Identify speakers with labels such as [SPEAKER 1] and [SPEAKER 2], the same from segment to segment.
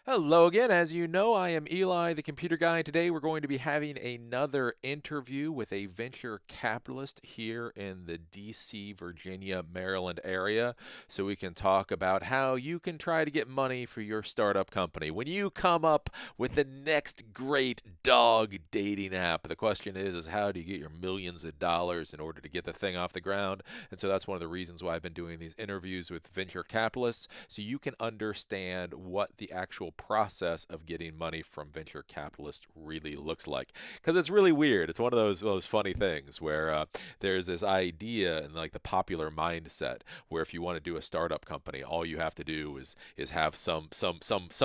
[SPEAKER 1] Hello again. As you know, I am Eli, the computer guy. Today we're going to be having another interview with a venture capitalist here in the DC, Virginia, Maryland area so we can talk about how you can try to get money for your startup company. When you come up with the next great dog dating app, the question is how do you get your millions of dollars in order to get the thing off the ground? And so that's one of the reasons why I've been doing these interviews with venture capitalists so you can understand what the actual process of getting money from venture capitalists really looks like. Because it's really weird. It's one of those funny things where there's this idea in like the popular mindset where if you want to do a startup company, all you have to do is have some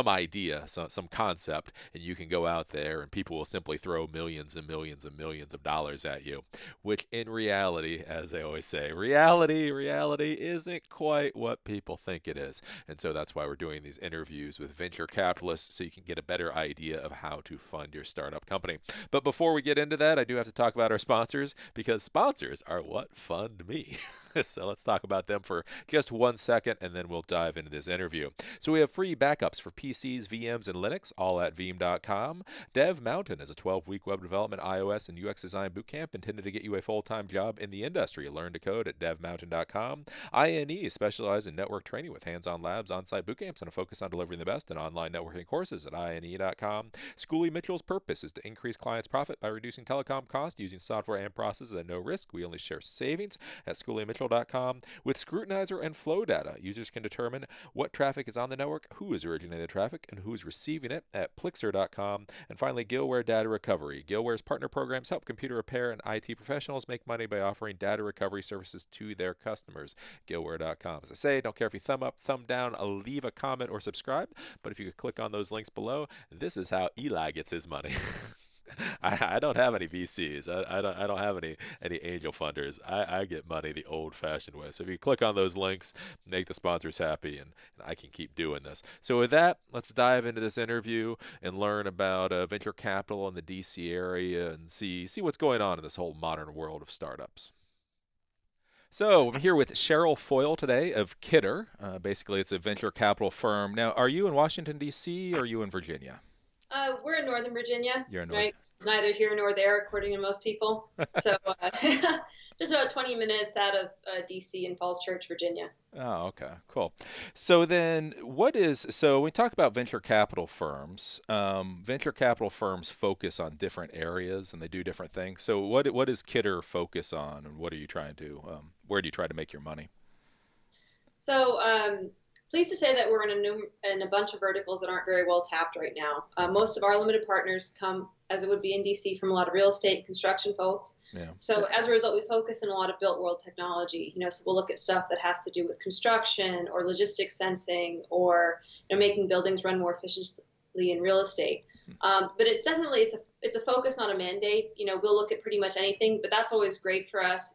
[SPEAKER 1] idea, some concept, and you can go out there and people will simply throw millions and millions and millions of dollars at you. Which in reality, as they always say, reality isn't quite what people think it is. And so that's why we're doing these interviews with venture capitalists so you can get a better idea of how to fund your startup company. But before we get into that, I do have to talk about our sponsors because sponsors are what fund me. So let's talk about them for just 1 second and then we'll dive into this interview. So we have free backups for PCs, VMs, and Linux, all at Veeam.com. Dev Mountain is a 12-week web development, iOS, and UX design bootcamp intended to get you a full-time job in the industry. Learn to code at devmountain.com. INE specializes in network training with hands-on labs, on-site bootcamps, and a focus on delivering the best in online networking courses at INE.com. Schoolie Mitchell's purpose is to increase clients' profit by reducing telecom costs using software and processes at no risk. We only share savings at SchoolieMitchell.com. With Scrutinizer and Flow Data, users can determine what traffic is on the network, who is originating the traffic, and who is receiving it at Plixer.com. And finally, Gilware Data Recovery. Gilware's partner programs help computer repair and IT professionals make money by offering data recovery services to their customers. Gilware.com. As I say, don't care if you thumb up, thumb down, leave a comment, or subscribe, but if you could click on those links below, this is how Eli gets his money. I don't have any VCs. I don't have any angel funders. I get money the old-fashioned way. So if you click on those links, make the sponsors happy, and I can keep doing this. So with that, let's dive into this interview and learn about venture capital in the DC area and see what's going on in this whole modern world of startups. So I'm here with Cheryl Foyle today of Kiddar. Basically, it's a venture capital firm. Now, are you in Washington, D.C., or are you in Virginia?
[SPEAKER 2] We're in Northern Virginia,
[SPEAKER 1] You're in North.
[SPEAKER 2] right? It's neither here nor there, according to most people. So just about 20 minutes out of DC in Falls Church, Virginia.
[SPEAKER 1] Oh, okay, cool. So then, so when we talk about venture capital firms, venture capital firms focus on different areas and they do different things. So what does Kidder focus on, and what are you trying to, where do you try to make your money?
[SPEAKER 2] So pleased to say that we're in a bunch of verticals that aren't very well tapped right now.
[SPEAKER 1] Okay.
[SPEAKER 2] Most of our limited partners come, as it would be in DC, from a lot of real estate and construction folks.
[SPEAKER 1] Yeah.
[SPEAKER 2] So as a result, we focus in a lot of built world technology. So we'll look at stuff that has to do with construction or logistics sensing or making buildings run more efficiently in real estate. But it's a focus, not a mandate. We'll look at pretty much anything, but that's always great for us.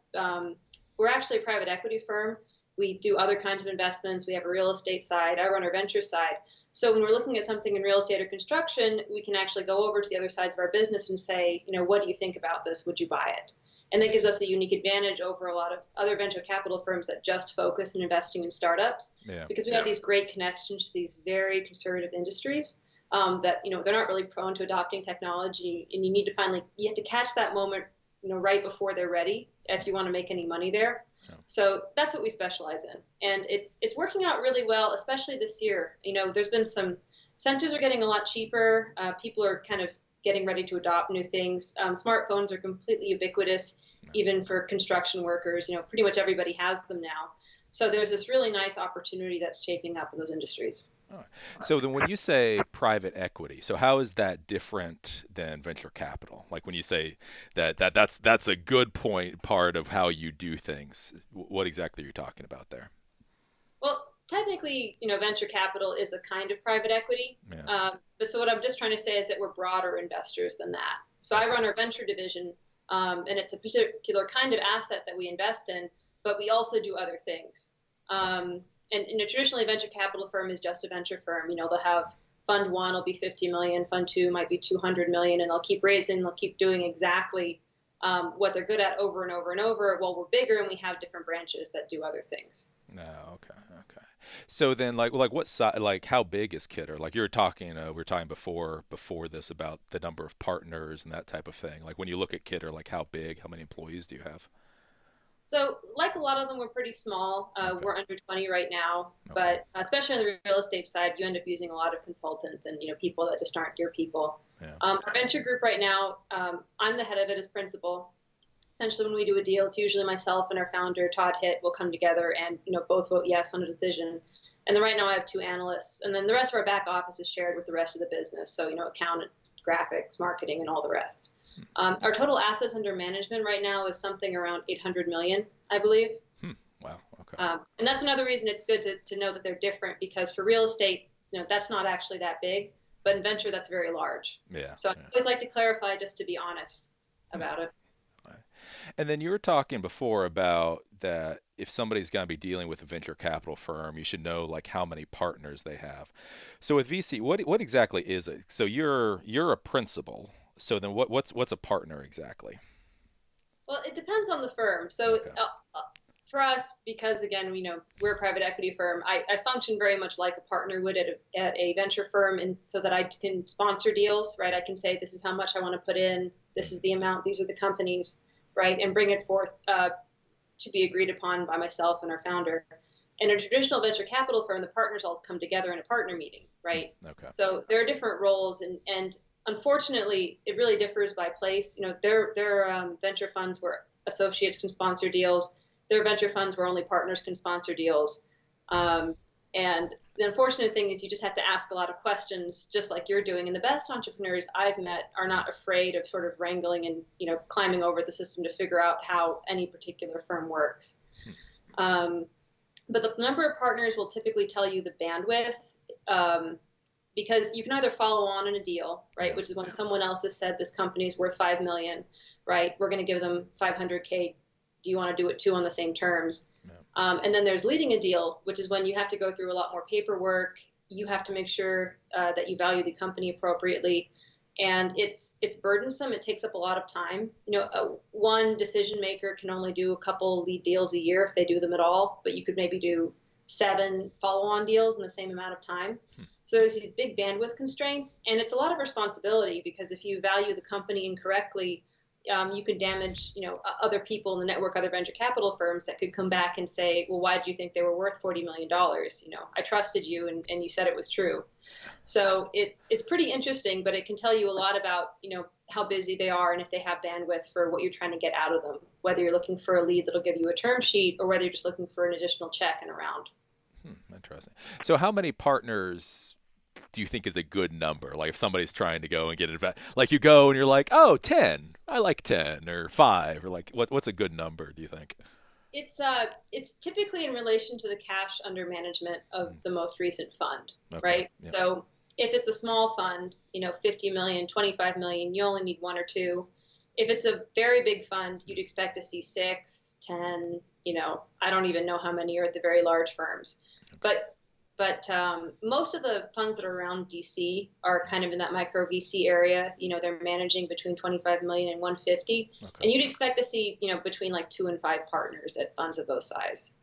[SPEAKER 2] We're actually a private equity firm. We do other kinds of investments. We have a real estate side. I run our venture side. So when we're looking at something in real estate or construction, we can actually go over to the other sides of our business and say, what do you think about this? Would you buy it? And that gives us a unique advantage over a lot of other venture capital firms that just focus on investing in startups,
[SPEAKER 1] Yeah.
[SPEAKER 2] because we have these great connections to these very conservative industries that, they're not really prone to adopting technology. And you have to catch that moment, right before they're ready if you want to make any money there.
[SPEAKER 1] Yeah.
[SPEAKER 2] So that's what we specialize in. And it's working out really well, especially this year. There's been some sensors are getting a lot cheaper. People are kind of getting ready to adopt new things. Smartphones are completely ubiquitous, even for construction workers. Pretty much everybody has them now. So there's this really nice opportunity that's shaping up in those industries.
[SPEAKER 1] All right. So then when you say private equity, so how is that different than venture capital? Like when you say that's a good part of how you do things, what exactly are you talking about there?
[SPEAKER 2] Well, technically, venture capital is a kind of private equity.
[SPEAKER 1] Yeah.
[SPEAKER 2] But so what I'm just trying to say is that we're broader investors than that. So I run our venture division, and it's a particular kind of asset that we invest in, but we also do other things. And traditionally, a venture capital firm is just a venture firm. They'll have fund one will be 50 million, fund two might be 200 million, and they'll keep raising, they'll keep doing exactly what they're good at over and over and over. Well, we're bigger and we have different branches that do other things.
[SPEAKER 1] No, okay, okay. So then, like what size, like how big is Kidder? Like you were talking, we were talking before this about the number of partners and that type of thing. Like when you look at Kidder, like how big, how many employees do you have?
[SPEAKER 2] So, like a lot of them, we're pretty small.
[SPEAKER 1] Okay,
[SPEAKER 2] We're under 20 right now,
[SPEAKER 1] okay,
[SPEAKER 2] but especially on the real estate side, you end up using a lot of consultants and people that just aren't your people.
[SPEAKER 1] yeah,
[SPEAKER 2] Our venture group right now, I'm the head of it as principal. Essentially, when we do a deal, it's usually myself and our founder Todd Hitt will come together and both vote yes on a decision. And then right now I have two analysts, and then the rest of our back office is shared with the rest of the business. So accountants, graphics, marketing, and all the rest. Our total assets under management right now is something around 800 million, I believe.
[SPEAKER 1] hmm. Wow, okay,
[SPEAKER 2] And that's another reason it's good to know that they're different, because for real estate, that's not actually that big, but in venture, that's very large.
[SPEAKER 1] yeah,
[SPEAKER 2] So I
[SPEAKER 1] yeah.
[SPEAKER 2] always like to clarify just to be honest
[SPEAKER 1] Hmm.
[SPEAKER 2] about it.
[SPEAKER 1] Right. And then you were talking before about that if somebody's going to be dealing with a venture capital firm, you should know like how many partners they have. So with VC, what exactly is it? So you're a principal. So then what's a partner exactly?
[SPEAKER 2] Well, it depends on the firm. So
[SPEAKER 1] Okay.
[SPEAKER 2] for us, because again, we're a private equity firm, I function very much like a partner would at a venture firm, and so that I can sponsor deals, right? I can say, this is how much I want to put in, this is the amount, these are the companies, right? And bring it forth to be agreed upon by myself and our founder. In a traditional venture capital firm, the partners all come together in a partner meeting, right?
[SPEAKER 1] Okay.
[SPEAKER 2] So there are different roles, and unfortunately, it really differs by place. There are venture funds where associates can sponsor deals. There are venture funds where only partners can sponsor deals. Um, and the unfortunate thing is you just have to ask a lot of questions, just like you're doing. And the best entrepreneurs I've met are not afraid of sort of wrangling and climbing over the system to figure out how any particular firm works. Um, but the number of partners will typically tell you the bandwidth, because you can either follow on in a deal, right,
[SPEAKER 1] Yeah.
[SPEAKER 2] which is when someone else has said this company is worth 5 million, right? We're going to give them 500K. Do you want to do it too on the same terms?
[SPEAKER 1] Yeah.
[SPEAKER 2] And then there's leading a deal, which is when you have to go through a lot more paperwork. You have to make sure that you value the company appropriately, and it's burdensome. It takes up a lot of time. One decision maker can only do a couple lead deals a year if they do them at all, but you could maybe do 7 follow-on deals in the same amount of time. So there's these big bandwidth constraints, and it's a lot of responsibility, because if you value the company incorrectly, you could damage, other people in the network, other venture capital firms that could come back and say, well, why did you think they were worth $40 million? I trusted you, and you said it was true. So it's pretty interesting, but it can tell you a lot about, how busy they are and if they have bandwidth for what you're trying to get out of them, whether you're looking for a lead that'll give you a term sheet or whether you're just looking for an additional check and a round.
[SPEAKER 1] Interesting. So how many partners do you think is a good number? Like if somebody's trying to go and get it, like you go and you're like, oh, 10, I like 10 or 5, or like what's a good number, do you think?
[SPEAKER 2] It's typically in relation to the cash under management of the most recent fund,
[SPEAKER 1] Okay.
[SPEAKER 2] right?
[SPEAKER 1] Yeah.
[SPEAKER 2] So if it's a small fund, 50 million, 25 million, you only need 1 or 2. If it's a very big fund, you'd expect to see 6, 10, I don't even know how many are at the very large firms. But most of the funds that are around DC are kind of in that micro VC area. They're managing between 25 million and 150,
[SPEAKER 1] Okay.
[SPEAKER 2] and you'd expect to see between like 2 and 5 partners at funds of those size.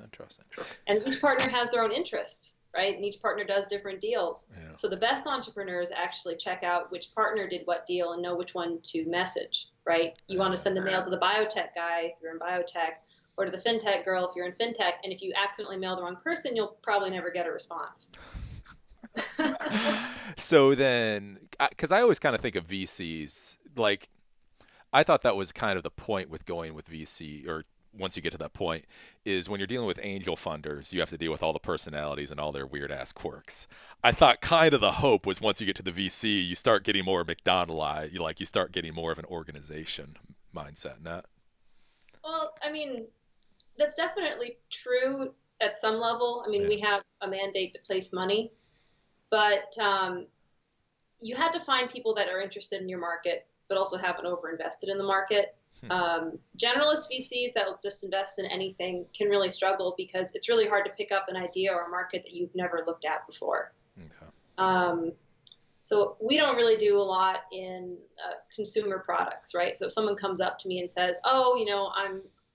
[SPEAKER 1] Interesting.
[SPEAKER 2] And each partner has their own interests, right? And each partner does different deals.
[SPEAKER 1] Yeah.
[SPEAKER 2] So the best entrepreneurs actually check out which partner did what deal and know which one to message, right? You want to send a mail to the biotech guy if you're in biotech, or to the fintech girl if you're in fintech. And if you accidentally mail the wrong person, you'll probably never get a response.
[SPEAKER 1] So then, because I always kind of think of VCs, like I thought that was kind of the point with going with VC, or once you get to that point, is when you're dealing with angel funders, you have to deal with all the personalities and all their weird ass quirks. I thought kind of the hope was once you get to the VC, you start getting more McDonald-eye, you start getting more of an organization mindset, not?
[SPEAKER 2] Well, I mean, that's definitely true at some level. I mean,
[SPEAKER 1] Yeah.
[SPEAKER 2] we have a mandate to place money, but you had to find people that are interested in your market, but also haven't overinvested in the market. Generalist VCs that will just invest in anything can really struggle, because it's really hard to pick up an idea or a market that you've never looked at before.
[SPEAKER 1] Okay.
[SPEAKER 2] So we don't really do a lot in consumer products, right? So if someone comes up to me and says, oh,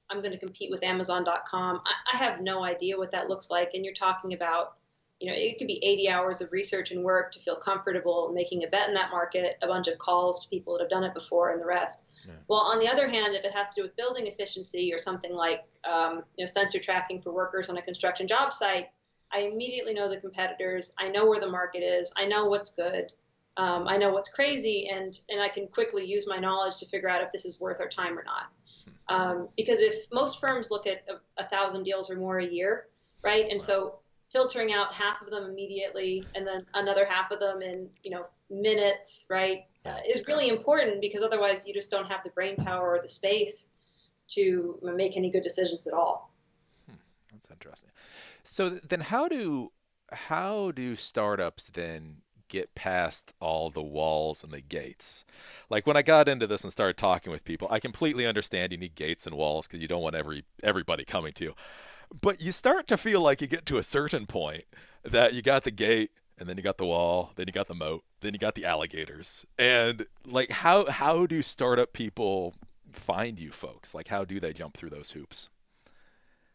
[SPEAKER 2] I'm going to compete with Amazon.com. I have no idea what that looks like. And you're talking about, it could be 80 hours of research and work to feel comfortable making a bet in that market, a bunch of calls to people that have done it before and the rest. Yeah. Well, on the other hand, if it has to do with building efficiency or something like, sensor tracking for workers on a construction job site, I immediately know the competitors. I know where the market is. I know what's good. I know what's crazy, and I can quickly use my knowledge to figure out if this is worth our time or not. Because if most firms look at 1,000 deals or more a year, right? And so filtering out half of them immediately and then another half of them in, minutes, right, is really important, because otherwise you just don't have the brain power or the space to make any good decisions at all.
[SPEAKER 1] That's interesting. So then how do startups then get past all the walls and the gates? Like when I got into this and started talking with people, I completely understand you need gates and walls because you don't want everybody coming to you. But you start to feel like you get to a certain point that you got the gate, and then you got the wall, then you got the moat, then you got the alligators. And like how do startup people find you folks? Like how do they jump through those hoops?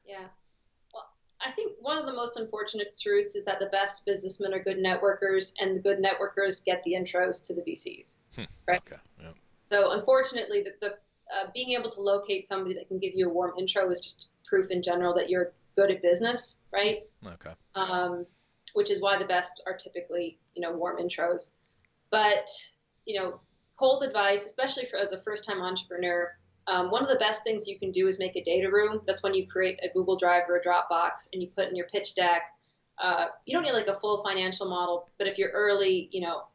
[SPEAKER 2] Yeah. I think one of the most unfortunate truths is that the best businessmen are good networkers, and the good networkers get the intros to the VCs, right?
[SPEAKER 1] Okay. Yeah.
[SPEAKER 2] So unfortunately, the being able to locate somebody that can give you a warm intro is just proof in general that you're good at business, right?
[SPEAKER 1] Okay.
[SPEAKER 2] Which is why the best are typically, warm intros. But, cold advice, especially as a first-time entrepreneur, one of the best things you can do is make a data room. That's when you create a Google Drive or a Dropbox and you put in your pitch deck. You don't need like a full financial model, but if you're early,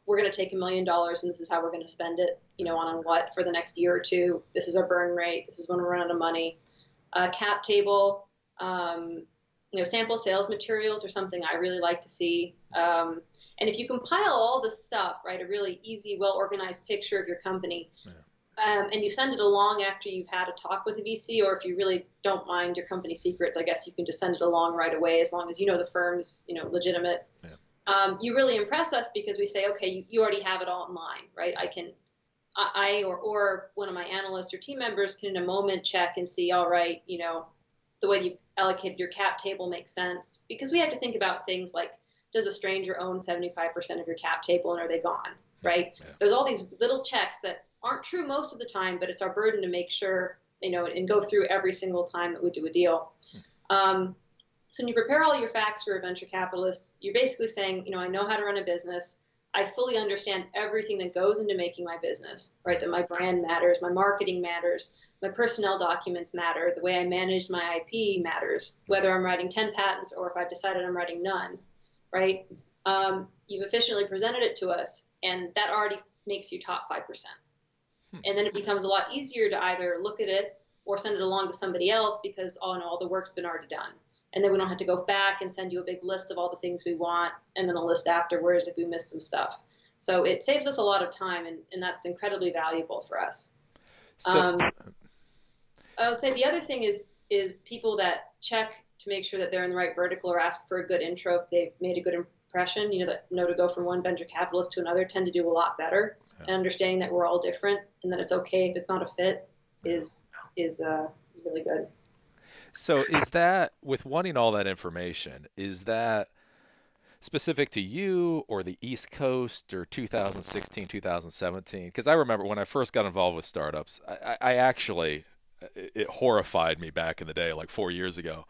[SPEAKER 2] we're going to take $1 million and this is how we're going to spend it, on what for the next year or two. This is our burn rate. This is when we're running out of money. Cap table, sample sales materials are something I really like to see. And if you compile all this stuff, right, a really easy, well-organized picture of your company, and you send it along after you've had a talk with a VC, or if you really don't mind your company secrets, I guess you can just send it along right away as long as the firm's legitimate. Yeah. You really impress us because we say, okay, you already have it all in line, right? I or one of my analysts or team members can in a moment check and see, all right, the way you allocated your cap table makes sense, because we have to think about things like, does a stranger own 75% of your cap table and are they gone, right? Yeah. There's all these little checks that aren't true most of the time, but it's our burden to make sure, and go through every single time that we do a deal. So when you prepare all your facts for a venture capitalist, you're basically saying, I know how to run a business. I fully understand everything that goes into making my business, right? That my brand matters, my marketing matters, my personnel documents matter, the way I manage my IP matters, whether I'm writing 10 patents or if I've decided I'm writing none, right? You've efficiently presented it to us, and that already makes you top 5%. And then it becomes a lot easier to either look at it or send it along to somebody else because, all the work's been already done. And then we don't have to go back and send you a big list of all the things we want and then a list afterwards if we missed some stuff. So it saves us a lot of time, and that's incredibly valuable for us. So, I would say the other thing is people that check to make sure that they're in the right vertical or ask for a good intro if they've made a good impression, that know to go from one venture capitalist to another tend to do a lot better. And understanding that we're all different and that it's okay if it's not a fit is really good.
[SPEAKER 1] So is that, with wanting all that information, is that specific to you or the East Coast or 2016, 2017? Because I remember when I first got involved with startups, I actually, it horrified me back in the day, like 4 years ago.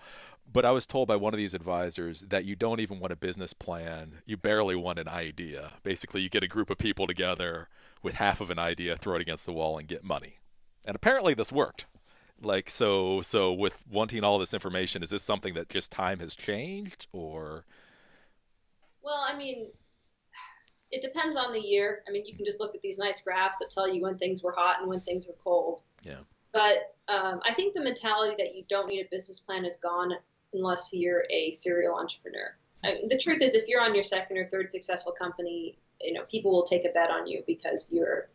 [SPEAKER 1] But I was told by one of these advisors that you don't even want a business plan. You barely want an idea. Basically, you get a group of people together with half of an idea, throw it against the wall, and get money. And apparently this worked. Like, so with wanting all this information, is this something that just time has changed, or?
[SPEAKER 2] Well, it depends on the year. You can just look at these nice graphs that tell you when things were hot and when things were cold.
[SPEAKER 1] Yeah.
[SPEAKER 2] But I think the mentality that you don't need a business plan is gone unless you're a serial entrepreneur. The truth is, if you're on your second or third successful company, people will take a bet on you because you're,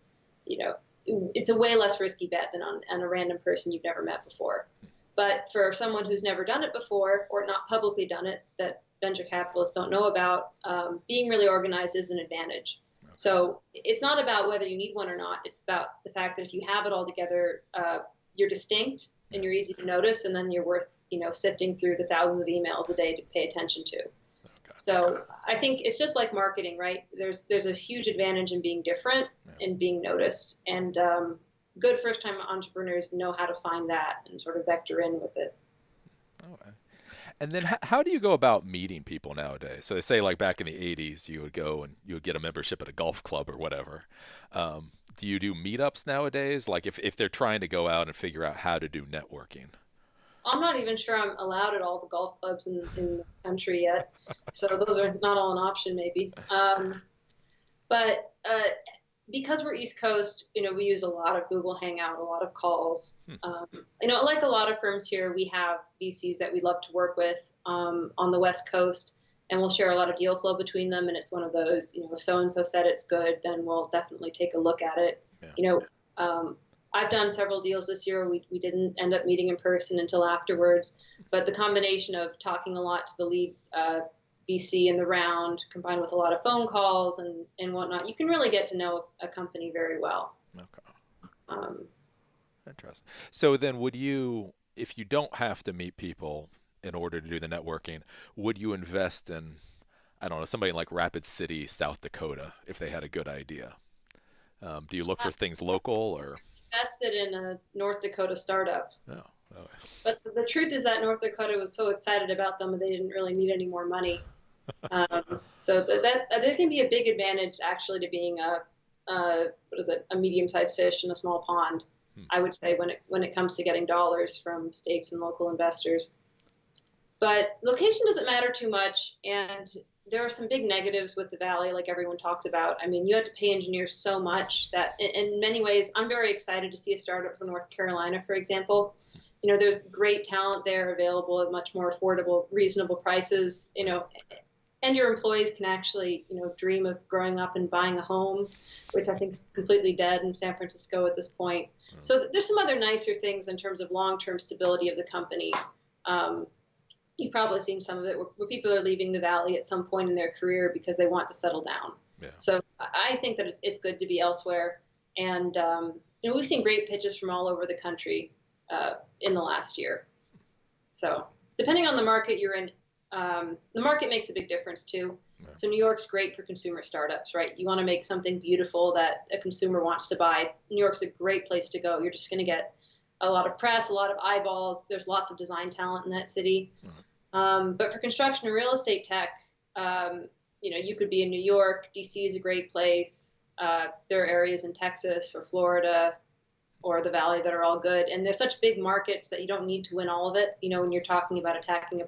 [SPEAKER 2] it's a way less risky bet than on a random person you've never met before. But for someone who's never done it before or not publicly done it, that venture capitalists don't know about, being really organized is an advantage. Okay. So it's not about whether you need one or not. It's about the fact that if you have it all together, you're distinct and
[SPEAKER 1] Yeah.
[SPEAKER 2] you're easy to notice, and then you're worth, sifting through the thousands of emails a day to pay attention to.
[SPEAKER 1] Okay.
[SPEAKER 2] So I think it's just like marketing, right? There's a huge advantage in being different
[SPEAKER 1] Yeah.
[SPEAKER 2] and being noticed, and good first time entrepreneurs know how to find that and sort of vector in with it.
[SPEAKER 1] Okay. And then how do you go about meeting people nowadays? So they say like back in the 80s, you would go and you would get a membership at a golf club or whatever. Do you do meetups nowadays? Like if they're trying to go out and figure out how to do networking?
[SPEAKER 2] I'm not even sure I'm allowed at all the golf clubs in the country yet, so those are not all an option maybe. But because we're East Coast, we use a lot of Google Hangout, a lot of calls. Like a lot of firms here, we have VCs that we love to work with on the West Coast, and we'll share a lot of deal flow between them. And it's one of those, if so and so said it's good, then we'll definitely take a look at it.
[SPEAKER 1] Yeah.
[SPEAKER 2] I've done several deals this year. We didn't end up meeting in person until afterwards, but the combination of talking a lot to the lead VC in the round, combined with a lot of phone calls and whatnot, you can really get to know a company very well.
[SPEAKER 1] Okay.
[SPEAKER 2] Um,
[SPEAKER 1] Interesting. So then would you, if you don't have to meet people in order to do the networking, would you invest in, I don't know, somebody like Rapid City, South Dakota, if they had a good idea? Do you look for things local or?
[SPEAKER 2] Invested in a North Dakota startup.
[SPEAKER 1] No. Oh.
[SPEAKER 2] But the truth is that North Dakota was so excited about them that they didn't really need any more money. So that can be a big advantage actually to being a medium-sized fish in a small pond. I would say when it comes to getting dollars from states and local investors. But location doesn't matter too much, and there are some big negatives with the Valley, like everyone talks about. I mean, you have to pay engineers so much that in many ways, I'm very excited to see a startup from North Carolina, for example. There's great talent there available at much more affordable, reasonable prices, and your employees can actually, dream of growing up and buying a home, which I think is completely dead in San Francisco at this point. So there's some other nicer things in terms of long-term stability of the company. You've probably seen some of it where people are leaving the Valley at some point in their career because they want to settle down.
[SPEAKER 1] Yeah.
[SPEAKER 2] So I think that it's good to be elsewhere. And, we've seen great pitches from all over the country in the last year. So depending on the market you're in, the market makes a big difference too. Yeah. So New York's great for consumer startups, right? You want to make something beautiful that a consumer wants to buy. New York's a great place to go. You're just going to get a lot of press, a lot of eyeballs. There's lots of design talent in that city. But for construction and real estate tech, you could be in New York. DC is a great place. There are areas in Texas or Florida or the Valley that are all good. And there's such big markets that you don't need to win all of it. When you're talking about attacking a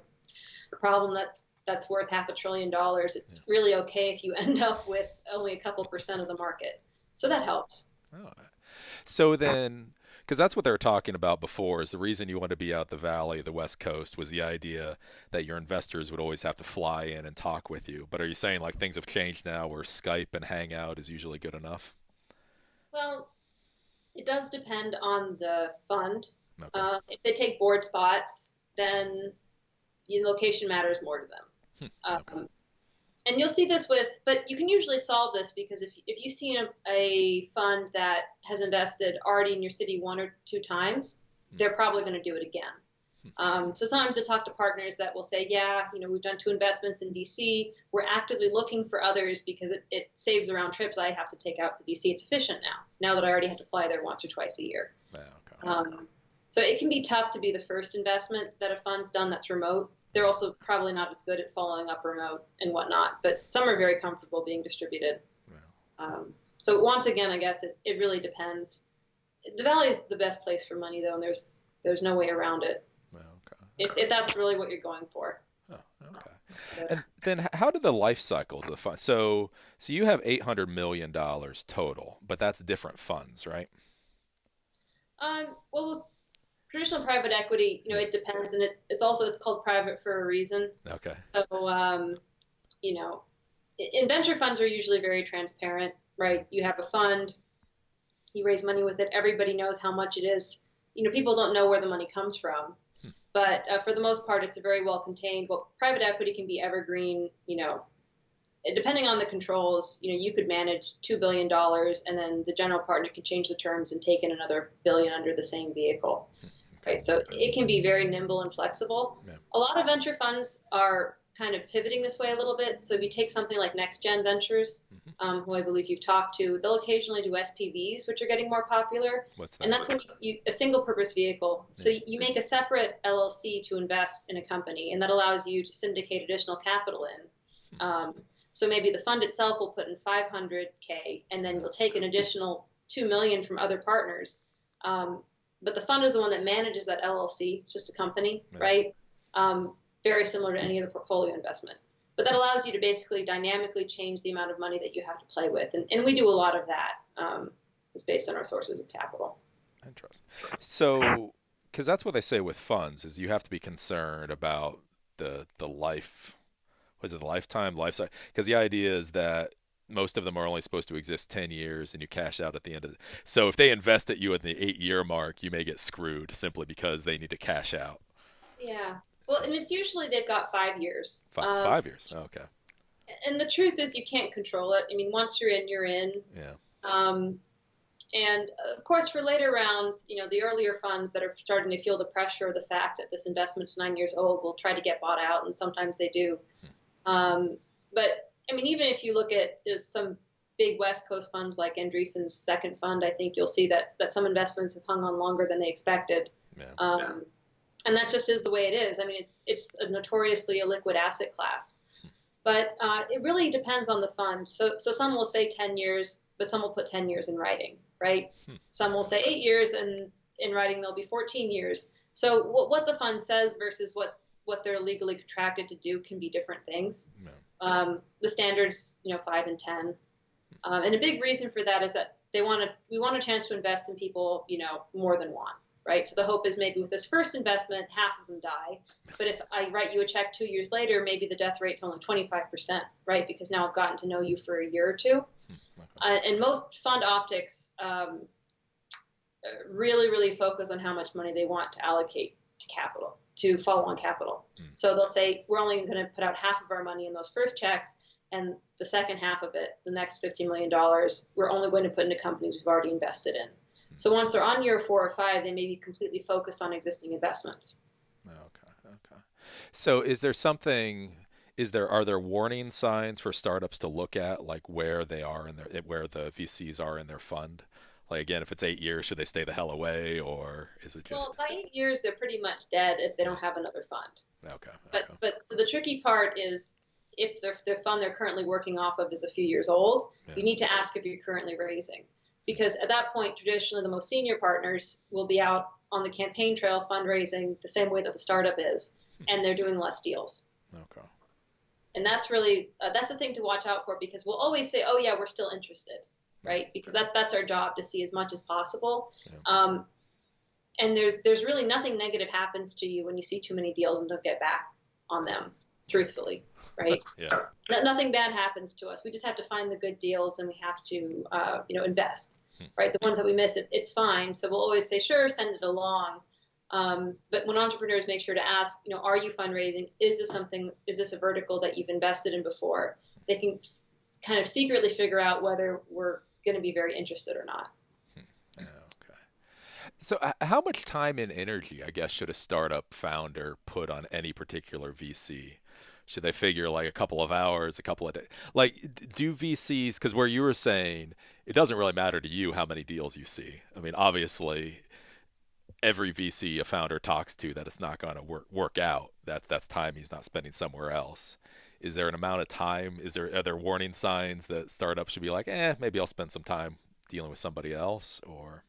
[SPEAKER 2] problem that's worth $500 billion, it's really okay if you end up with only a couple % of the market. So that helps.
[SPEAKER 1] Oh. So then, because that's what they were talking about before, is the reason you want to be out the Valley, the West Coast, was the idea that your investors would always have to fly in and talk with you. But are you saying like things have changed now where Skype and Hangout is usually good enough?
[SPEAKER 2] Well, it does depend on the fund.
[SPEAKER 1] Okay.
[SPEAKER 2] If they take board spots, then the location matters more to them.
[SPEAKER 1] Okay.
[SPEAKER 2] And you'll see this but you can usually solve this because if you see a fund that has invested already in your city 1 or 2 times, they're probably going to do it again. So sometimes I talk to partners that will say, yeah, we've done 2 investments in DC. We're actively looking for others because it saves the round trips I have to take out to DC. It's efficient now that I already have to fly there once or twice a year.
[SPEAKER 1] Yeah, okay.
[SPEAKER 2] So it can be tough to be the first investment that a fund's done that's remote. They're also probably not as good at following up remote and whatnot, but some are very comfortable being distributed.
[SPEAKER 1] Yeah.
[SPEAKER 2] So once again, I guess it really depends. The Valley is the best place for money, though, and there's no way around it.
[SPEAKER 1] Okay.
[SPEAKER 2] If that's really what you're going for.
[SPEAKER 1] Oh, okay. And then how do the life cycles of the fund? So you have $800 million total, but that's different funds, right?
[SPEAKER 2] Well, traditional private equity, it depends, and it's called private for a reason.
[SPEAKER 1] Okay.
[SPEAKER 2] So, in venture funds are usually very transparent, right? You have a fund, you raise money with it, everybody knows how much it is. People don't know where the money comes from, but for the most part, it's a very well contained. Well, private equity can be evergreen, depending on the controls, you could manage $2 billion and then the general partner can change the terms and take in another billion under the same vehicle. right? So it can be very nimble and flexible.
[SPEAKER 1] Yeah.
[SPEAKER 2] A lot of venture funds are kind of pivoting this way a little bit. So if you take something like Next Gen Ventures, who I believe you've talked to, they'll occasionally do SPVs, which are getting more popular.
[SPEAKER 1] What's
[SPEAKER 2] And
[SPEAKER 1] that?
[SPEAKER 2] that's when a single purpose vehicle. So
[SPEAKER 1] Yeah.
[SPEAKER 2] you make a separate LLC to invest in a company, and that allows you to syndicate additional capital in. So maybe the fund itself will put in 500K, and then you'll take an additional 2 million from other partners. But the fund is the one that manages that LLC. It's just a company,
[SPEAKER 1] Yeah.
[SPEAKER 2] right? Very similar to any other portfolio investment. But that allows you to basically dynamically change the amount of money that you have to play with. And we do a lot of that. It's based on our sources of capital.
[SPEAKER 1] Interesting. So, because that's what they say with funds is you have to be concerned about the life, was it the lifetime, life cycle? Because the idea is that most of them are only supposed to exist 10 years and you cash out at the end of it. So if they invest at you at the 8-year mark, you may get screwed simply because they need to cash out.
[SPEAKER 2] Yeah. Well, and it's usually they've got 5 years.
[SPEAKER 1] 5 years. Oh, okay.
[SPEAKER 2] And the truth is you can't control it. I mean, once you're in, you're in.
[SPEAKER 1] Yeah.
[SPEAKER 2] And of course, for later rounds, the earlier funds that are starting to feel the pressure of the fact that this investment is 9 years old will try to get bought out, and sometimes they do. But I mean, even if you look at some big West Coast funds like Andreessen's second fund, I think you'll see that some investments have hung on longer than they expected.
[SPEAKER 1] Yeah.
[SPEAKER 2] And that just is the way it is. I mean, it's a notoriously illiquid asset class. But it really depends on the fund. So some will say 10 years, but some will put 10 years in writing, right? Some will say 8 years, and in writing there'll be 14 years. So what the fund says versus what they're legally contracted to do can be different things.
[SPEAKER 1] Yeah.
[SPEAKER 2] The standards, 5 and 10. And a big reason for that is that we want a chance to invest in people, more than once, right? So the hope is maybe with this first investment, half of them die. But if I write you a check 2 years later, maybe the death rate's only 25%, right? Because now I've gotten to know you for a year or two. Okay. And most fund optics really, really focus on how much money they want to allocate to capital, to follow-on capital. So they'll say, we're only going to put out half of our money in those first checks, and the second half of it, the next $50 million, we're only going to put into companies we've already invested in. So once they're on year 4 or 5, they may be completely focused on existing investments.
[SPEAKER 1] Okay. So are there warning signs for startups to look at, like where they are where the VCs are in their fund? Like, again, if it's 8 years, should they stay the hell away, or is it just?
[SPEAKER 2] Well, by 8 years, they're pretty much dead if they don't have another fund.
[SPEAKER 1] Okay.
[SPEAKER 2] But so the tricky part is, if the fund they're currently working off of is a few years old, you need to ask if you're currently raising. Because at that point, traditionally, the most senior partners will be out on the campaign trail fundraising the same way that the startup is, and they're doing less deals.
[SPEAKER 1] Okay.
[SPEAKER 2] And that's really, that's the thing to watch out for, because we'll always say, oh, yeah, we're still interested, right? Because that's our job, to see as much as possible. Yeah. And there's really nothing negative happens to you when you see too many deals and don't get back on them, truthfully. Right?
[SPEAKER 1] Yeah.
[SPEAKER 2] Nothing bad happens to us. We just have to find the good deals, and we have to, invest. Right? The ones that we miss, it's fine. So we'll always say, sure, send it along. But when entrepreneurs make sure to ask, are you fundraising? Is this a vertical that you've invested in before? They can kind of secretly figure out whether we're going to be very interested or not.
[SPEAKER 1] Okay. So how much time and energy, I guess, should a startup founder put on any particular VC? Should they figure like a couple of hours, a couple of days? Like, do VCs, because where you were saying it doesn't really matter to you how many deals you see. I mean, obviously, every VC a founder talks to that it's not going to work out. That's time he's not spending somewhere else. Is there an amount of time? Are there warning signs that startups should be like, maybe I'll spend some time dealing with somebody else? Or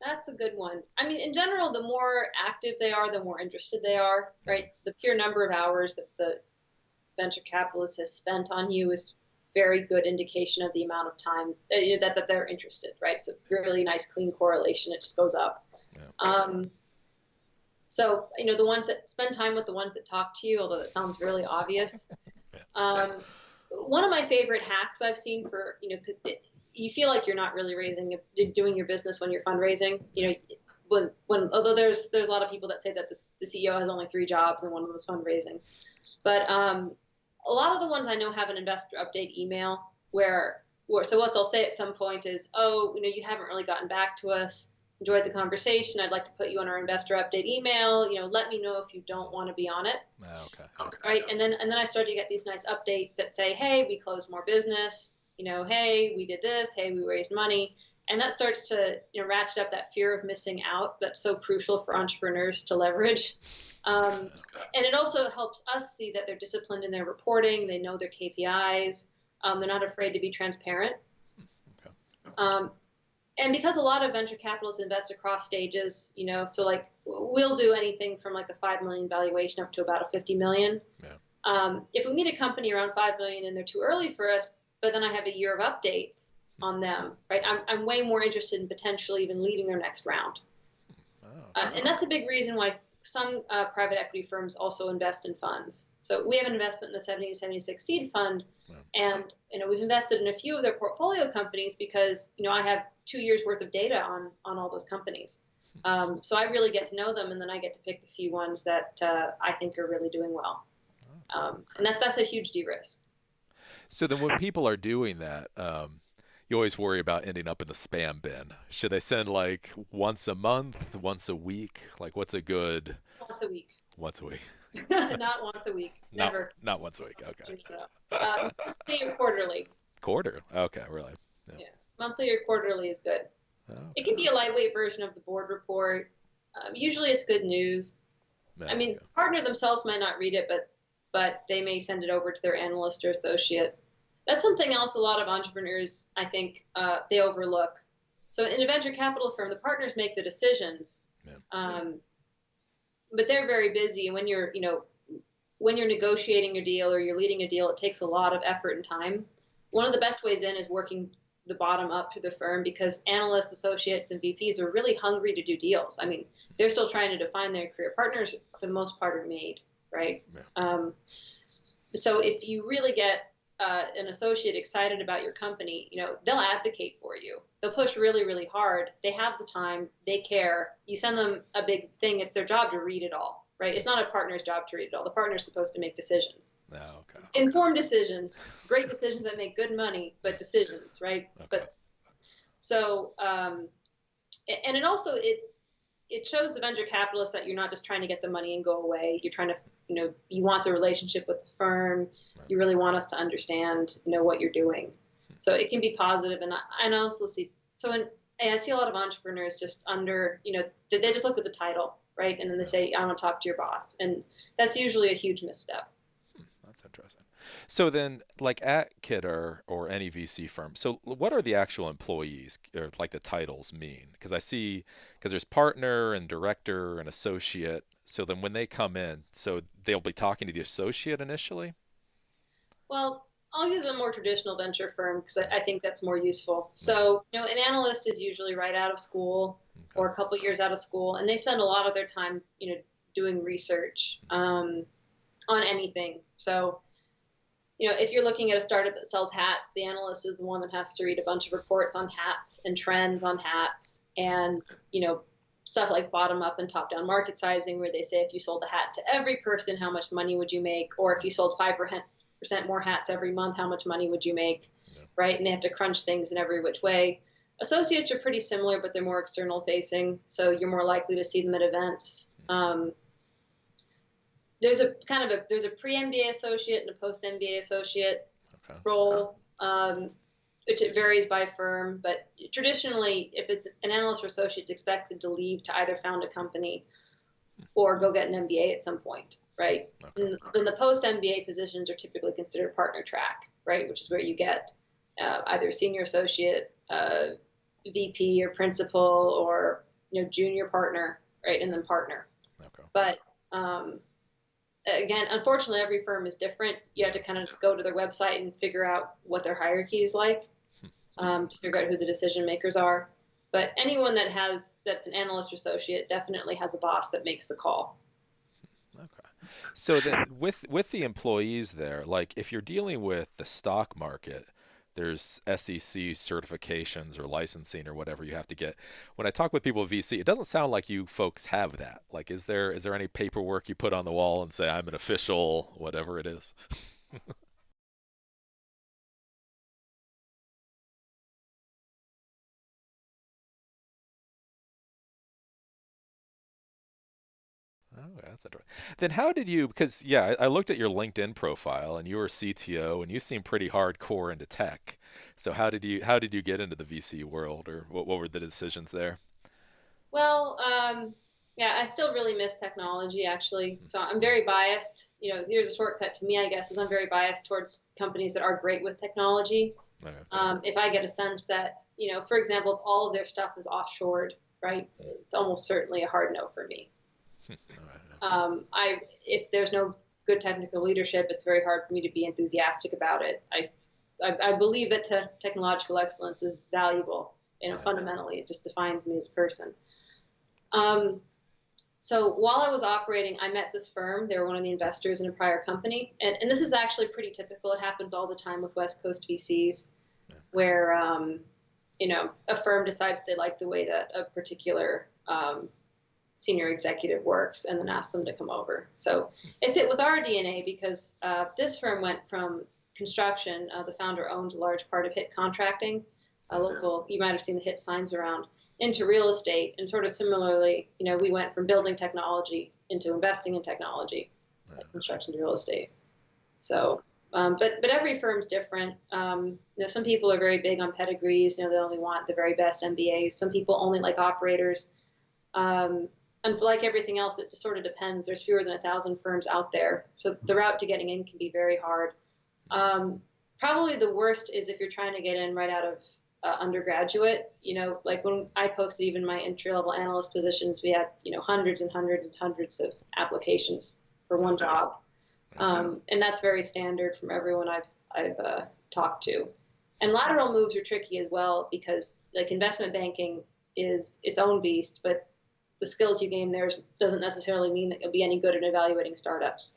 [SPEAKER 2] that's a good one. I mean, in general, the more active they are, the more interested they are, right? The pure number of hours that the venture capitalist has spent on you is very good indication of the amount of time that they're interested, right? It's a really nice, clean correlation. It just goes up. Yeah. So, the ones that spend time with the ones that talk to you, although that sounds really obvious. One of my favorite hacks I've seen for, because you feel like you're not really doing your business when you're fundraising. Although there's a lot of people that say that the CEO has only 3 jobs and one of them is fundraising. But a lot of the ones I know have an investor update email so what they'll say at some point is, you haven't really gotten back to us. enjoyed the conversation. I'd like to put you on our investor update email. Let me know if you don't want to be on it.
[SPEAKER 1] Okay.
[SPEAKER 2] Right. And then I started to get these nice updates that say, hey, we closed more business. Hey, we did this. Hey, we raised money. And that starts to ratchet up that fear of missing out that's so crucial for entrepreneurs to leverage. And it also helps us see that they're disciplined in their reporting. They know their KPIs. They're not afraid to be transparent.
[SPEAKER 1] Okay.
[SPEAKER 2] Um, and because a lot of venture capitalists invest across stages, so like we'll do anything from like a 5 million valuation up to about a 50 million.
[SPEAKER 1] Yeah.
[SPEAKER 2] If we meet a company around 5 million and they're too early for us, but then I have a year of updates on them, right? I'm way more interested in potentially even leading their next round.
[SPEAKER 1] Oh.
[SPEAKER 2] And that's a big reason why some private equity firms also invest in funds. So we have an investment in the 70 to 76 seed fund, and we've invested in a few of their portfolio companies because I have 2 years worth of data on all those companies. So I really get to know them, and then I get to pick the few ones that I think are really doing well. And that's a huge de-risk.
[SPEAKER 1] So then when people are doing that, you always worry about ending up in the spam bin. Should they send like once a month, once a week? Like what's a good
[SPEAKER 2] Once a week.
[SPEAKER 1] once a week?
[SPEAKER 2] Not once a week.
[SPEAKER 1] Not
[SPEAKER 2] Never.
[SPEAKER 1] not once a week. Okay.
[SPEAKER 2] Monthly or quarterly.
[SPEAKER 1] Quarter. Okay, really. Yeah.
[SPEAKER 2] Yeah. Monthly or quarterly is good. It
[SPEAKER 1] Okay.
[SPEAKER 2] can be a lightweight version of the board report. Usually it's good news.
[SPEAKER 1] Yeah,
[SPEAKER 2] I mean,
[SPEAKER 1] okay.
[SPEAKER 2] the partner themselves might not read it, but they may send it over to their analyst or associate. That's something else a lot of entrepreneurs, I think, they overlook. So in a venture capital firm, the partners make the decisions,
[SPEAKER 1] Yeah.
[SPEAKER 2] but they're very busy. And when you're negotiating a deal or you're leading a deal, it takes a lot of effort and time. One of the best ways in is working the bottom up through the firm because analysts, associates, and VPs are really hungry to do deals. I mean, they're still trying to define their career. Partners, for the most part, are made, right?
[SPEAKER 1] Yeah.
[SPEAKER 2] So if you really get an associate excited about your company, they'll advocate for you. They'll push really, really hard. They have the time. They care. You send them a big thing. It's their job to read it all, right? It's not a partner's job to read it all. The partner's supposed to make decisions.
[SPEAKER 1] Oh, okay.
[SPEAKER 2] Informed decisions, great decisions that make good money, but decisions, right?
[SPEAKER 1] Okay.
[SPEAKER 2] But so, and it shows the venture capitalist that you're not just trying to get the money and go away. You're trying to, you want the relationship with the firm.
[SPEAKER 1] Right.
[SPEAKER 2] You really want us to understand, what you're doing. So it can be positive. And I also see, and I see a lot of entrepreneurs just they just look at the title, right? And then they say, I want to talk to your boss. And that's usually a huge misstep.
[SPEAKER 1] That's interesting. So then, like at Kiddar or any VC firm, so what are the actual employees or like the titles mean? Because I see, because there's partner and director and associate. So then when they come in, so they'll be talking to the associate initially?
[SPEAKER 2] Well, I'll use a more traditional venture firm because I think that's more useful. So, an analyst is usually right out of school
[SPEAKER 1] Okay.
[SPEAKER 2] or a couple years out of school, and they spend a lot of their time, doing research on anything. So, if you're looking at a startup that sells hats, the analyst is the one that has to read a bunch of reports on hats and trends on hats and, stuff like bottom up and top down market sizing, where they say if you sold a hat to every person, how much money would you make? Or if you sold 5% more hats every month, how much money would you make?
[SPEAKER 1] Yeah.
[SPEAKER 2] Right? And they have to crunch things in every which way. Associates are pretty similar, but they're more external facing. So you're more likely to see them at events. There's a pre-MBA associate and a post-MBA associate
[SPEAKER 1] Okay.
[SPEAKER 2] role, which it varies by firm. But traditionally, if it's an analyst or associate, it's expected to leave to either found a company or go get an MBA at some point, right?
[SPEAKER 1] Okay.
[SPEAKER 2] And then the post-MBA positions are typically considered partner track, right? Which is where you get either senior associate, VP or principal, or junior partner, right? And then partner.
[SPEAKER 1] Okay.
[SPEAKER 2] But again, unfortunately, every firm is different. You have to kind of just go to their website and figure out what their hierarchy is like, to figure out who the decision makers are. But anyone that's an analyst or associate definitely has a boss that makes the call.
[SPEAKER 1] Okay. So then with the employees there, like if you're dealing with the stock market, there's SEC certifications or licensing or whatever you have to get. When I talk with people at VC, it doesn't sound like you folks have that. Like is there any paperwork you put on the wall and say I'm an official whatever it is? that's interesting. Then how did you? Because yeah, I looked at your LinkedIn profile, and you were a CTO, and you seem pretty hardcore into tech. So how did you get into the VC world, or what were the decisions there?
[SPEAKER 2] Well, yeah, I still really miss technology actually. So I'm very biased. Here's a shortcut to me, I guess, is I'm very biased towards companies that are great with technology.
[SPEAKER 1] Okay.
[SPEAKER 2] If I get a sense that, for example, if all of their stuff is offshored, right, it's almost certainly a hard no for me. If there's no good technical leadership, it's very hard for me to be enthusiastic about it. I believe that technological excellence is valuable. Fundamentally, it just defines me as a person. So while I was operating, I met this firm. They were one of the investors in a prior company. And this is actually pretty typical. It happens all the time with West Coast VCs where, a firm decides they like the way that a particular senior executive works and then ask them to come over. So it fit with our DNA because this firm went from construction. The founder owns a large part of HIT contracting, a local, you might have seen the HIT signs around, into real estate. And sort of similarly, we went from building technology into investing in technology, like construction to real estate. So, but every firm's different. Some people are very big on pedigrees. They only want the very best MBAs. Some people only like operators. And like everything else, it just sort of depends. There's fewer than 1,000 firms out there. So the route to getting in can be very hard. Probably the worst is if you're trying to get in right out of undergraduate. Like when I posted even my entry-level analyst positions, we had, hundreds and hundreds and hundreds of applications for one job. And that's very standard from everyone I've talked to. And lateral moves are tricky as well because like investment banking is its own beast, but the skills you gain there doesn't necessarily mean that you'll be any good at evaluating startups.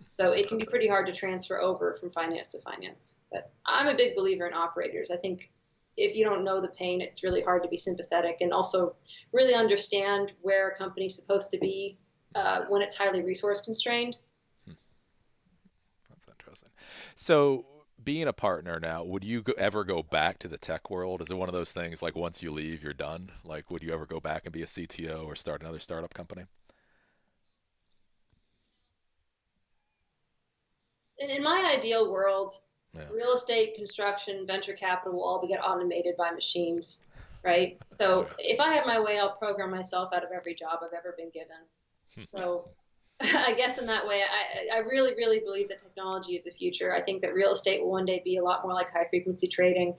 [SPEAKER 2] So it can be pretty hard to transfer over from finance to finance. But I'm a big believer in operators. I think if you don't know the pain, it's really hard to be sympathetic and also really understand where a company's supposed to be when it's highly resource constrained.
[SPEAKER 1] That's interesting. So being a partner now, would you ever go back to the tech world? Is it one of those things like once you leave, you're done? Like, would you ever go back and be a CTO or start another startup company?
[SPEAKER 2] In my ideal world,
[SPEAKER 1] Yeah.
[SPEAKER 2] real estate, construction, venture capital will all get automated by machines, right? So
[SPEAKER 1] Okay.
[SPEAKER 2] if I have my way, I'll program myself out of every job I've ever been given. So I guess in that way, I really, really believe that technology is the future. I think that real estate will one day be a lot more like high frequency trading.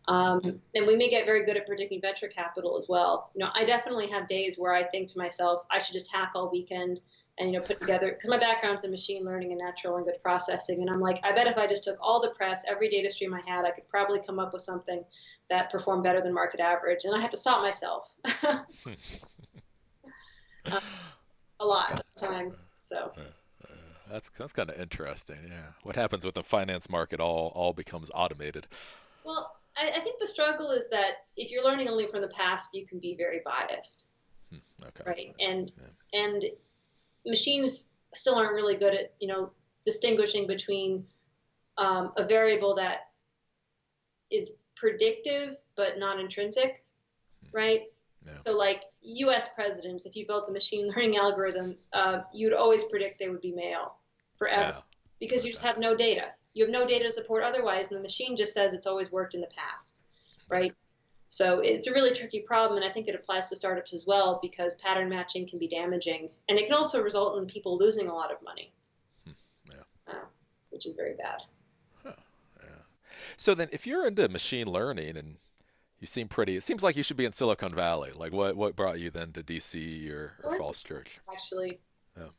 [SPEAKER 2] And we may get very good at predicting venture capital as well. I definitely have days where I think to myself, I should just hack all weekend and, put together, because my background's in machine learning and natural language processing. And I'm like, I bet if I just took all the press, every data stream I had, I could probably come up with something that performed better than market average. And I have to stop myself a lot of the time. So.
[SPEAKER 1] That's kind of interesting. Yeah. What happens with the finance market all becomes automated.
[SPEAKER 2] Well, I think the struggle is that if you're learning only from the past, you can be very biased,
[SPEAKER 1] Okay.
[SPEAKER 2] right? And
[SPEAKER 1] Yeah.
[SPEAKER 2] and machines still aren't really good at distinguishing between a variable that is predictive but not intrinsic, right?
[SPEAKER 1] Yeah.
[SPEAKER 2] So like U.S. presidents, if you built a machine learning algorithm, you'd always predict they would be male forever
[SPEAKER 1] Yeah.
[SPEAKER 2] because you just have no data. You have no data to support otherwise, and the machine just says it's always worked in the past, right? So it's a really tricky problem, and I think it applies to startups as well because pattern matching can be damaging, and it can also result in people losing a lot of money,
[SPEAKER 1] Yeah.
[SPEAKER 2] which is very bad.
[SPEAKER 1] Huh. Yeah. So then, if you're into machine learning and you seem pretty, it seems like you should be in Silicon Valley. Like, what brought you then to DC or
[SPEAKER 2] Or
[SPEAKER 1] Falls Church?
[SPEAKER 2] actually,
[SPEAKER 1] Yeah.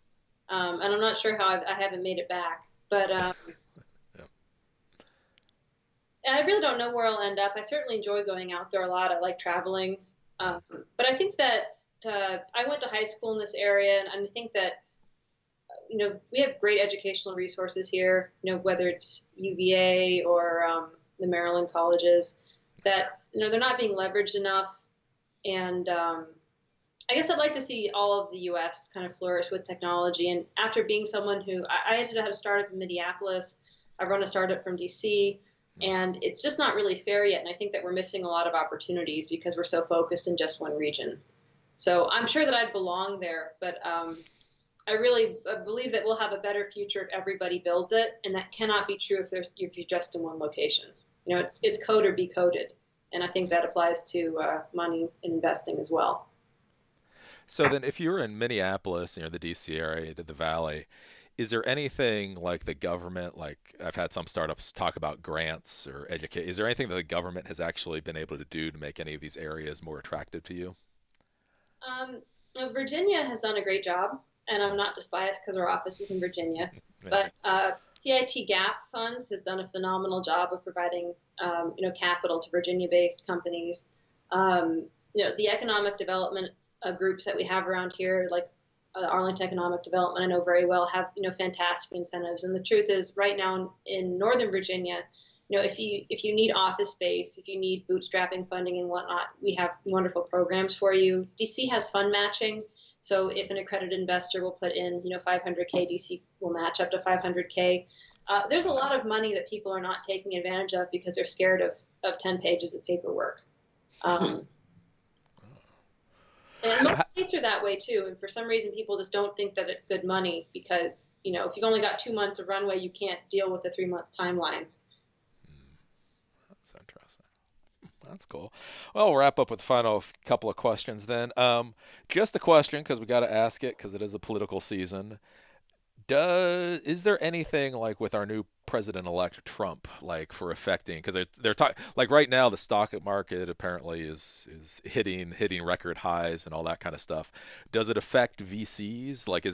[SPEAKER 2] and I'm not sure how I haven't made it back, but
[SPEAKER 1] Yeah.
[SPEAKER 2] I really don't know where I'll end up. I certainly enjoy going out there a lot. I like traveling. But I think that I went to high school in this area, and I think that, we have great educational resources here, whether it's UVA or the Maryland colleges, that, they're not being leveraged enough. And I guess I'd like to see all of the U.S. kind of flourish with technology. And after being someone who, I had a startup in Minneapolis, I run a startup from DC, and it's just not really fair yet. And I think that we're missing a lot of opportunities because we're so focused in just one region. So I'm sure that I'd belong there, but I really believe that we'll have a better future if everybody builds it, and that cannot be true if you're just in one location. It's code or be coded, and I think that applies to money and investing as well.
[SPEAKER 1] So then, if you're in Minneapolis, the DC area, the Valley, is there anything like the government, like I've had some startups talk about grants or educate, is there anything that the government has actually been able to do to make any of these areas more attractive to you?
[SPEAKER 2] Um, Virginia has done a great job, and I'm not just biased because our office is in Virginia,
[SPEAKER 1] Maybe.
[SPEAKER 2] but CIT Gap Funds has done a phenomenal job of providing capital to Virginia-based companies. The economic development groups that we have around here, like Arlington Economic Development, I know very well, have fantastic incentives. And the truth is, right now in Northern Virginia, if you need office space, if you need bootstrapping funding and whatnot, we have wonderful programs for you. DC has fund matching, so if an accredited investor will put in 500K, DC will match up to 500K. There's a lot of money that people are not taking advantage of because they're scared of 10 pages of paperwork. Um, and
[SPEAKER 1] So,
[SPEAKER 2] most states are that way too. And for some reason, people just don't think that it's good money because, if you've only got 2 months of runway, you can't deal with a 3-month timeline.
[SPEAKER 1] that's interesting. That's cool. Well, we'll wrap up with the final couple of questions then. Just a question because we got to ask it because it is a political season. Is there anything like with our new president-elect Trump, like for affecting? Because they're talking like right now the stock market apparently is hitting record highs and all that kind of stuff. Does it affect VCs? Like,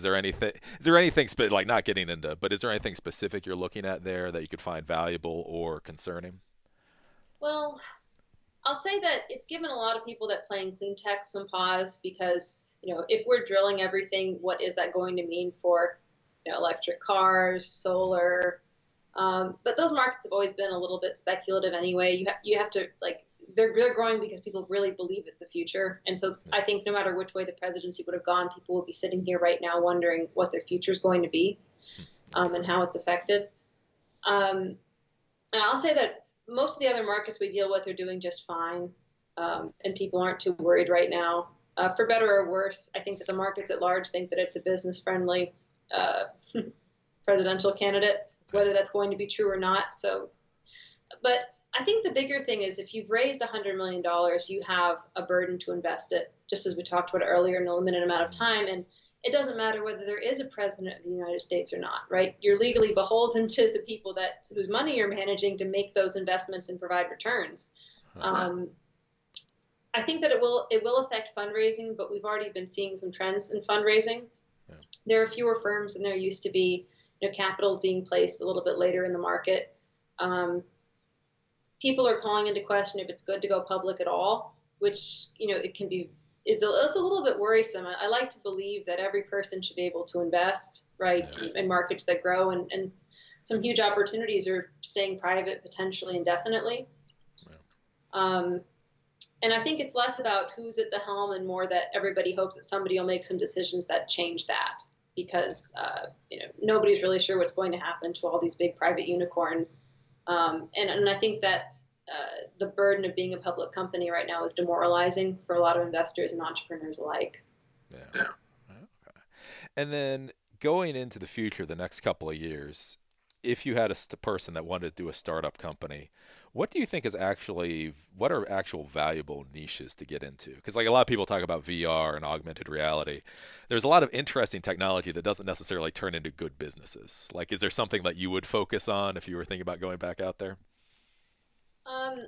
[SPEAKER 1] like not getting into, but is there anything specific you're looking at there that you could find valuable or concerning?
[SPEAKER 2] Well, I'll say that it's given a lot of people that play in clean tech some pause because, if we're drilling everything, what is that going to mean for, electric cars, solar? But those markets have always been a little bit speculative anyway. You have to like they're growing because people really believe it's the future. And so I think no matter which way the presidency would have gone, people will be sitting here right now wondering what their future is going to be, and how it's affected. Um, and I'll say that most of the other markets we deal with are doing just fine, and people aren't too worried right now. For better or worse, I think that the markets at large think that it's a business friendly uh, presidential candidate, whether that's going to be true or not. So, but I think the bigger thing is if you've raised $100 million, you have a burden to invest it, just as we talked about earlier, in a limited amount of time. And it doesn't matter whether there is a president of the United States or not, right? You're legally beholden to the people whose money you're managing to make those investments and provide returns. Um, I think that it will affect fundraising, but we've already been seeing some trends in fundraising.
[SPEAKER 1] Yeah.
[SPEAKER 2] There are fewer firms than there used to be. Capital's being placed a little bit later in the market. Um, People are calling into question if it's good to go public at all, which it can be. It's a little bit worrisome. I like to believe that every person should be able to invest, right,
[SPEAKER 1] Yeah.
[SPEAKER 2] in markets that grow, and some huge opportunities are staying private potentially indefinitely.
[SPEAKER 1] Yeah.
[SPEAKER 2] Um, and I think it's less about who's at the helm and more that everybody hopes that somebody will make some decisions that change that, because nobody's really sure what's going to happen to all these big private unicorns. And I think that the burden of being a public company right now is demoralizing for a lot of investors and entrepreneurs alike.
[SPEAKER 1] Yeah. Okay. And then going into the future, the next couple of years, if you had a person that wanted to do a startup company, what do you think what are actual valuable niches to get into? Because like a lot of people talk about VR and augmented reality. There's a lot of interesting technology that doesn't necessarily turn into good businesses. Like, is there something that you would focus on if you were thinking about going back out there?
[SPEAKER 2] Um,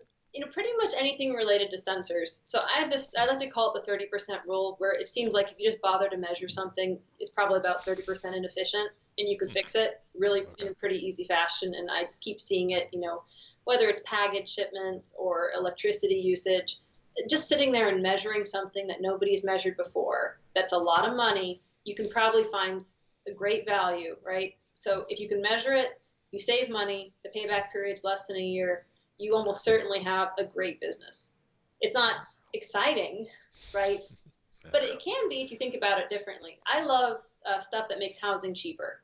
[SPEAKER 2] Pretty much anything related to sensors. So I like to call it the 30% rule, where it seems like if you just bother to measure something, it's probably about 30% inefficient, and you could fix it really
[SPEAKER 1] Okay.
[SPEAKER 2] in a pretty easy fashion. And I just keep seeing it, whether it's package shipments or electricity usage, just sitting there and measuring something that nobody's measured before. That's a lot of money. You can probably find a great value, right? So if you can measure it, you save money, the payback period's less than a year, you almost certainly have a great business. It's not exciting, right?
[SPEAKER 1] Yeah.
[SPEAKER 2] But it can be if you think about it differently. I love stuff that makes housing cheaper.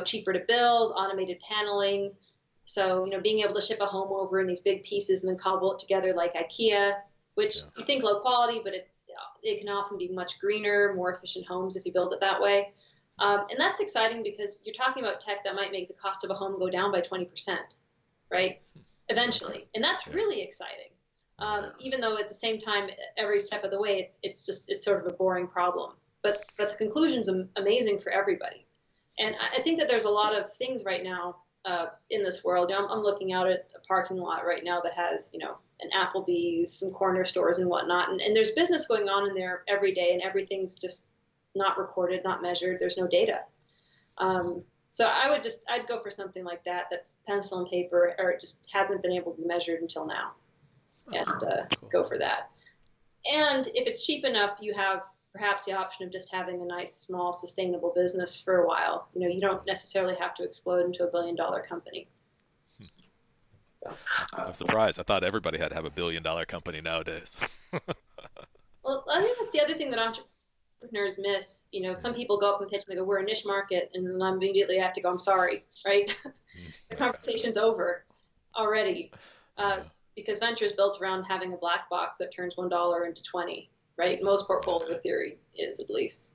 [SPEAKER 2] Cheaper to build, automated paneling. So, being able to ship a home over in these big pieces and then cobble it together like IKEA, which
[SPEAKER 1] Yeah.
[SPEAKER 2] you think low quality, but it can often be much greener, more efficient homes if you build it that way. And that's exciting because you're talking about tech that might make the cost of a home go down by 20%, right? Eventually. And that's really exciting. Even though at the same time, every step of the way, it's sort of a boring problem. But the conclusion's amazing for everybody. And I think that there's a lot of things right now in this world. I'm looking out at a parking lot right now that has, an Applebee's, some corner stores and whatnot. And there's business going on in there every day, and everything's just not recorded, not measured. There's no data. So I'd go for something like that that's pencil and paper, or it just hasn't been able to be measured until now, and cool. Go for that. And if it's cheap enough, you have perhaps the option of just having a nice, small, sustainable business for a while. You don't necessarily have to explode into a billion-dollar company.
[SPEAKER 1] I'm surprised. I thought everybody had to have a billion-dollar company nowadays.
[SPEAKER 2] Well, I think that's the other thing that entrepreneurs miss. Some people go up and pitch and they go, "We're a niche market," and then immediately I have to go, "I'm sorry," right? The conversation's over already, because venture is built around having a black box that turns $1 into 20, right? Most portfolio theory is, at least.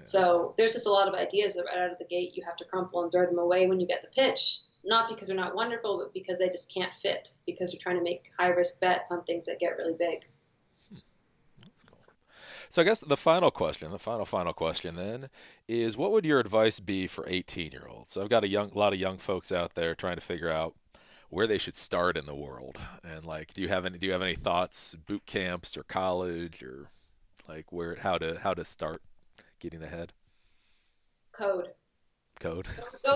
[SPEAKER 2] So there's just a lot of ideas that right out of the gate you have to crumple and throw them away when you get the pitch. Not because they're not wonderful, but because they just can't fit, because you're trying to make high-risk bets on things that get really big.
[SPEAKER 1] That's cool. So I guess the final question then, is what would your advice be for 18-year-olds? So I've got a lot of young folks out there trying to figure out where they should start in the world. And do you have any thoughts, boot camps or college, or how to start getting ahead?
[SPEAKER 2] Code. Go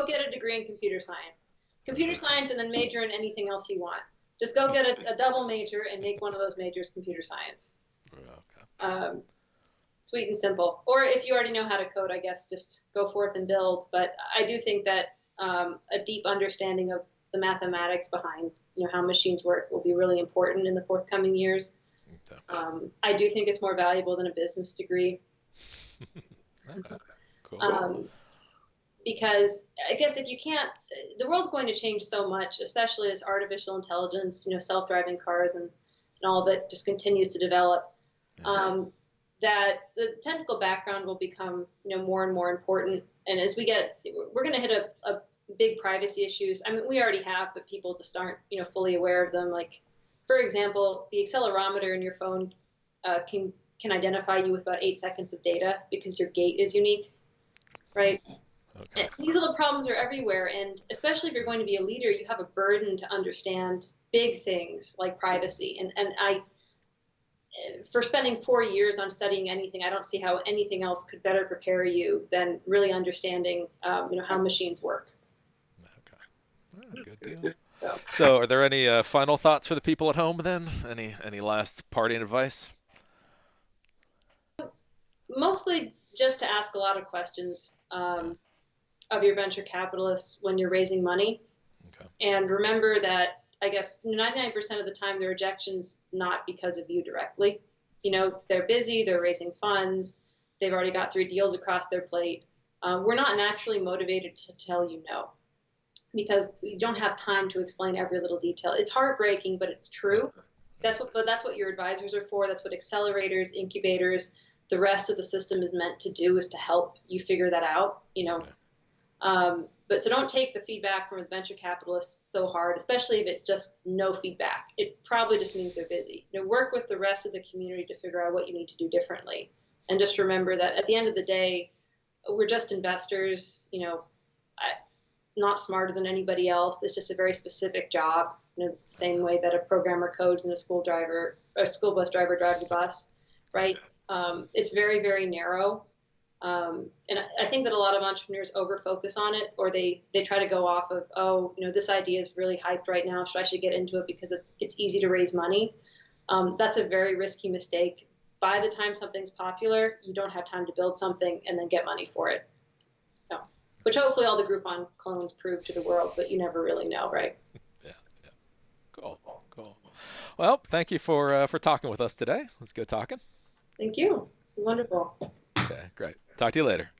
[SPEAKER 2] get a degree in computer science. Computer science, and then major in anything else you want. Just go get a double major and make one of those majors computer science. Okay. Sweet and simple. Or if you already know how to code, I guess just go forth and build. But I do think that a deep understanding of the mathematics behind how machines work will be really important in the forthcoming years. Okay. I do think it's more valuable than a business degree.
[SPEAKER 1] Okay. Cool.
[SPEAKER 2] Because I guess if you can't, the world's going to change so much, especially as artificial intelligence, self-driving cars and all that just continues to develop, that the technical background will become, more and more important. And as we're going to hit a big privacy issues. I mean, we already have, but people just aren't, fully aware of them. Like, for example, the accelerometer in your phone can identify you with about 8 seconds of data because your gait is unique, right? Okay. And these little problems are everywhere, and especially if you're going to be a leader, you have a burden to understand big things like privacy. And for spending 4 years on studying anything, I don't see how anything else could better prepare you than really understanding, how machines work.
[SPEAKER 1] Okay, good deal. So, are there any final thoughts for the people at home then? Any last parting advice?
[SPEAKER 2] Mostly just to ask a lot of questions of your venture capitalists when you're raising money. Okay. And remember that, I guess, 99% of the time, the rejection's not because of you directly. They're busy, they're raising funds, they've already got 3 deals across their plate. We're not naturally motivated to tell you no, because we don't have time to explain every little detail. It's heartbreaking, but it's true. That's what your advisors are for. That's what accelerators, incubators, the rest of the system is meant to do, is to help you figure that out, But so don't take the feedback from the venture capitalists so hard, especially if it's just no feedback. It probably just means they're busy. Work with the rest of the community to figure out what you need to do differently. And just remember that at the end of the day, we're just investors, not smarter than anybody else. It's just a very specific job, the same way that a programmer codes and a school bus driver drives a bus, right? It's very, very narrow. And I think that a lot of entrepreneurs over-focus on it, or they try to go off of, this idea is really hyped right now, so I should get into it because it's easy to raise money. That's a very risky mistake. By the time something's popular, you don't have time to build something and then get money for it. No. Which hopefully all the Groupon clones prove to the world, but you never really know, right?
[SPEAKER 1] Yeah. Cool. Well, thank you for talking with us today. It was good talking.
[SPEAKER 2] Thank you. It's wonderful.
[SPEAKER 1] Okay, great. Talk to you later.